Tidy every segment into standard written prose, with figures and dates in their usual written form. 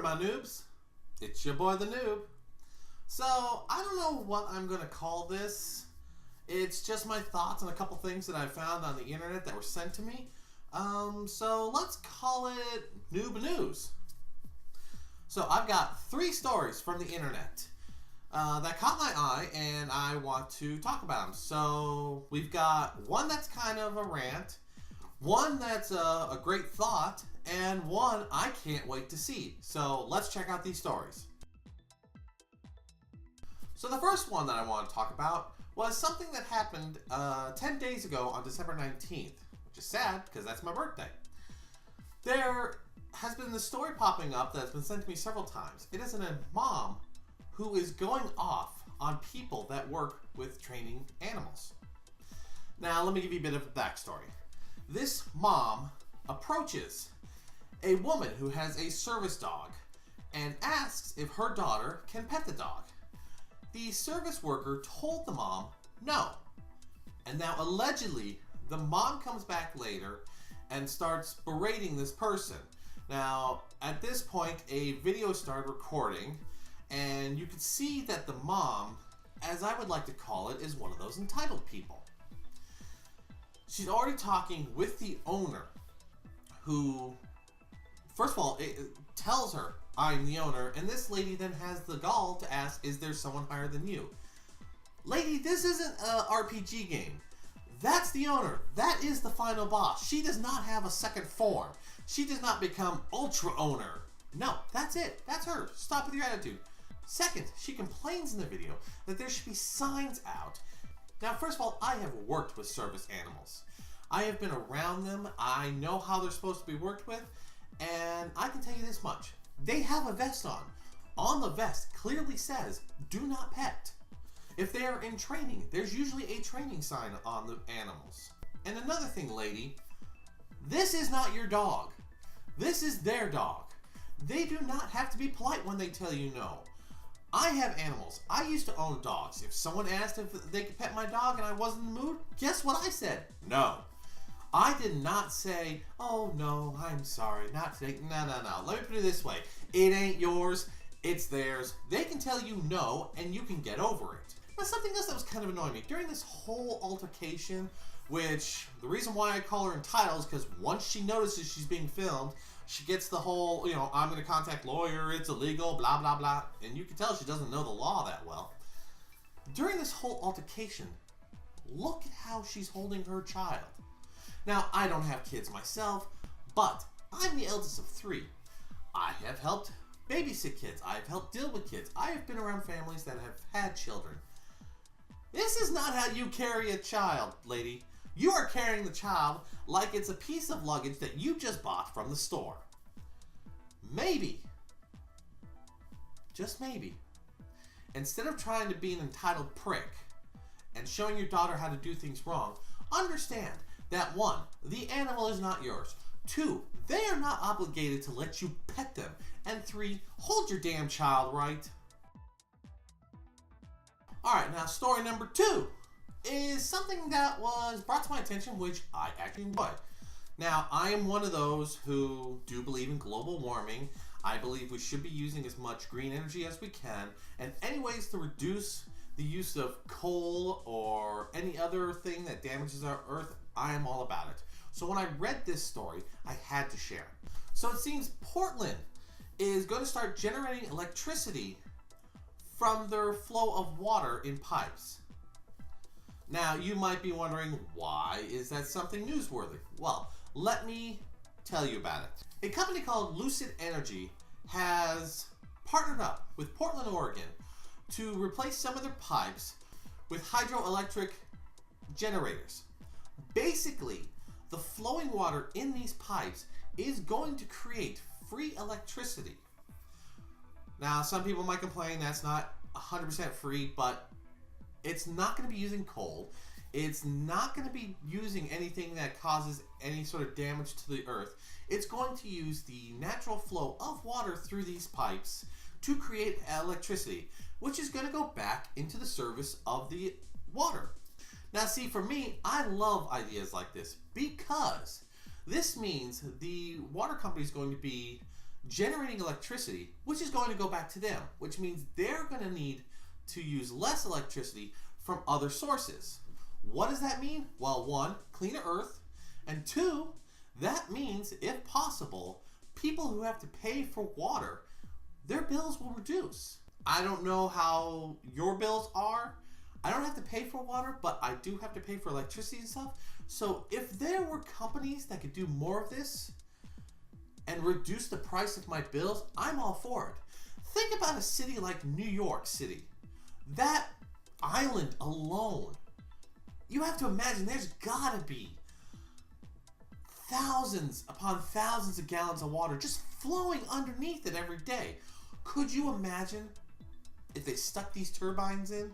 my noobs. It's your boy the Noob. So, I don't know what I'm going to call this. It's just my thoughts on a couple things that I found on the internet that were sent to me. So let's call it Noob News. So I've got 3 stories from the internet that caught my eye and I want to talk about them. So we've got one that's kind of a rant, one that's a great thought, and one I can't wait to see. So let's check out these stories. So the first one that I want to talk about was something that happened 10 days ago on December 19th, which is sad because that's my birthday. There has been this story popping up that's been sent to me several times. It is a mom who is going off on people that work with training animals. Now, let me give you a bit of a backstory. This mom approaches a woman who has a service dog and asks if her daughter can pet the dog. The service worker told the mom no. And now allegedly, the mom comes back later and starts berating this person. Now, at this point, a video started recording, and you could see that the mom, as I would like to call it, is one of those entitled people. She's already talking with the owner, who, first of all, it tells her, "I'm the owner," and this lady then has the gall to ask, "Is there someone higher than you?" Lady, this isn't an RPG game. That's the owner. That is the final boss. She does not have a second form. She does not become Ultra Owner. No, that's it. That's her. Stop with your attitude. Second, she complains in the video that there should be signs out. Now, first of all, I have worked with service animals. I have been around them. I know how they're supposed to be worked with. And I can tell you this much. They have a vest on. On the vest clearly says, "Do not pet." If they are in training, there's usually a training sign on the animals. And another thing, lady, this is not your dog. This is their dog. They do not have to be polite when they tell you no. I have animals. I used to own dogs. If someone asked if they could pet my dog and I wasn't in the mood, guess what I said? No. I did not say, "Oh no, I'm sorry, not today." No. Let me put it this way. It ain't yours, it's theirs. They can tell you no and you can get over it. Now, something else that was kind of annoying me during this whole altercation, which the reason why I call her entitled is because once she notices she's being filmed, she gets the whole, I'm going to contact lawyer, it's illegal, blah, blah, blah. And you can tell she doesn't know the law that well. During this whole altercation, look at how she's holding her child. Now, I don't have kids myself, but I'm the eldest of 3. I have helped babysit kids. I've helped deal with kids. I have been around families that have had children. This is not how you carry a child, lady. You are carrying the child like it's a piece of luggage that you just bought from the store. Maybe, just maybe, instead of trying to be an entitled prick and showing your daughter how to do things wrong, understand that 1, the animal is not yours. 2, they are not obligated to let you pet them. And 3, hold your damn child right. Alright, now story number 2 is something that was brought to my attention, which I actually enjoy. Now, I am one of those who do believe in global warming. I believe we should be using as much green energy as we can, and any ways to reduce the use of coal or any other thing that damages our earth, I am all about it. So when I read this story, I had to share. So it seems Portland is going to start generating electricity from their flow of water in pipes. Now, you might be wondering, why is that something newsworthy? Well, let me tell you about it. A company called Lucid Energy has partnered up with Portland, Oregon to replace some of their pipes with hydroelectric generators. Basically, the flowing water in these pipes is going to create free electricity. Now, some people might complain that's not 100% free, but it's not going to be using coal. It's not going to be using anything that causes any sort of damage to the earth. It's going to use the natural flow of water through these pipes to create electricity, which is going to go back into the service of the water. Now, see, for me, I love ideas like this because this means the water company is going to be generating electricity, which is going to go back to them, which means they're going to need to use less electricity from other sources. What does that mean? Well, one, cleaner earth, and two, that means, if possible, people who have to pay for water, their bills will reduce. I don't know how your bills are. I don't have to pay for water, but I do have to pay for electricity and stuff. So if there were companies that could do more of this and reduce the price of my bills, I'm all for it. Think about a city like New York City. That island alone, you have to imagine there's gotta be thousands upon thousands of gallons of water just flowing underneath it every day. Could you imagine if they stuck these turbines in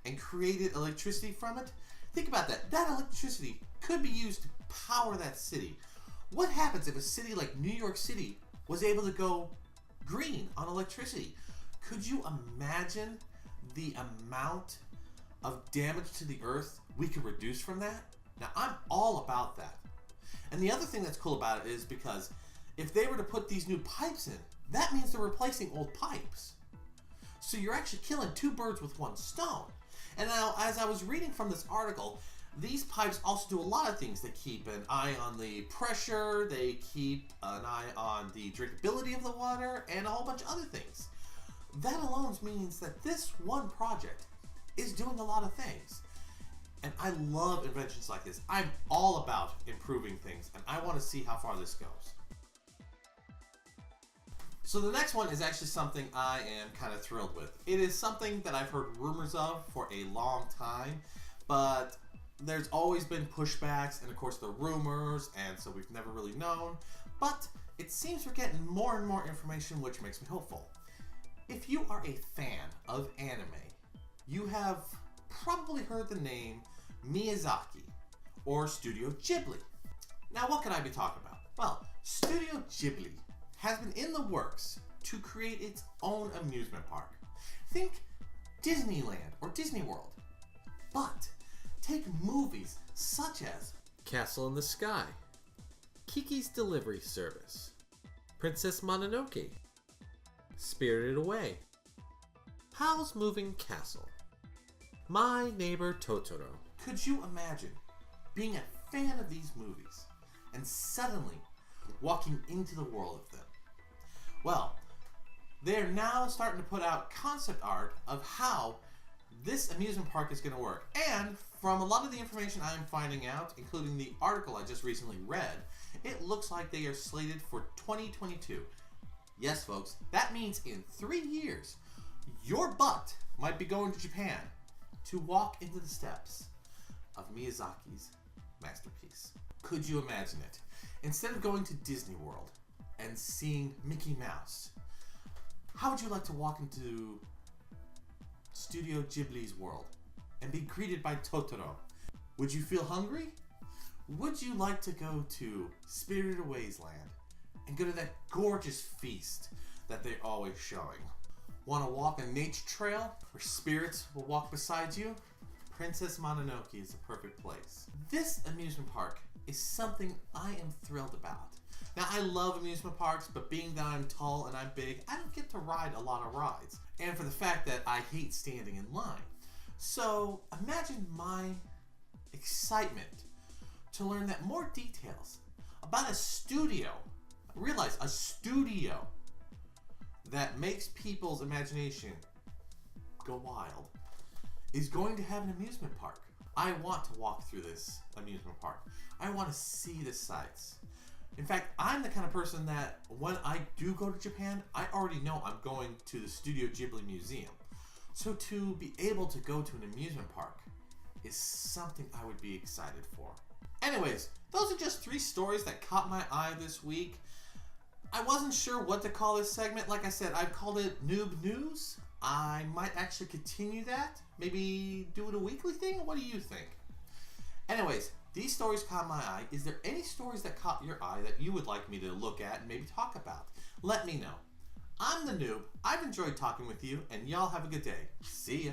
and created electricity from it? Think about that. That electricity could be used to power that city. What happens if a city like New York City was able to go green on electricity? Could you imagine the amount of damage to the earth we could reduce from that? Now, I'm all about that. And the other thing that's cool about it is because if they were to put these new pipes in, that means they're replacing old pipes. So you're actually killing two birds with one stone. And now, as I was reading from this article, these pipes also do a lot of things. They keep an eye on the pressure, they keep an eye on the drinkability of the water, and a whole bunch of other things. That alone means that this one project is doing a lot of things. And I love inventions like this. I'm all about improving things, and I want to see how far this goes. So the next one is actually something I am kind of thrilled with. It is something that I've heard rumors of for a long time, but there's always been pushbacks and of course the rumors, and so we've never really known. But it seems we're getting more and more information, which makes me hopeful. If you are a fan of anime, you have probably heard the name Miyazaki or Studio Ghibli. Now, what could I be talking about? Well, Studio Ghibli has been in the works to create its own amusement park. Think Disneyland or Disney World, but take movies such as Castle in the Sky, Kiki's Delivery Service, Princess Mononoke, Spirited Away, Howl's Moving Castle, My Neighbor Totoro. Could you imagine being a fan of these movies and suddenly walking into the world of them? Well, they're now starting to put out concept art of how this amusement park is going to work. And from a lot of the information I'm finding out, including the article I just recently read, it looks like they are slated for 2022. Yes, folks, that means in 3 years, your butt might be going to Japan to walk into the steps of Miyazaki's masterpiece. Could you imagine it? Instead of going to Disney World and seeing Mickey Mouse, how would you like to walk into Studio Ghibli's world and be greeted by Totoro? Would you feel hungry? Would you like to go to Spirited Away's land and go to that gorgeous feast that they're always showing? Want to walk a nature trail where spirits will walk beside you? Princess Mononoke is the perfect place. This amusement park is something I am thrilled about. Now, I love amusement parks, but being that I'm tall and I'm big, I don't get to ride a lot of rides. And for the fact that I hate standing in line. So imagine my excitement to learn that more details about a studio, realize a studio that makes people's imagination go wild, is going to have an amusement park. I want to walk through this amusement park. I want to see the sights. In fact, I'm the kind of person that when I do go to Japan, I already know I'm going to the Studio Ghibli Museum. So to be able to go to an amusement park is something I would be excited for. Anyways, those are just 3 stories that caught my eye this week. I wasn't sure what to call this segment. Like I said, I've called it Noob News. I might actually continue that. Maybe do it a weekly thing? What do you think? Anyways, these stories caught my eye. Is there any stories that caught your eye that you would like me to look at and maybe talk about? Let me know. I'm the Noob. I've enjoyed talking with you, and y'all have a good day. See ya.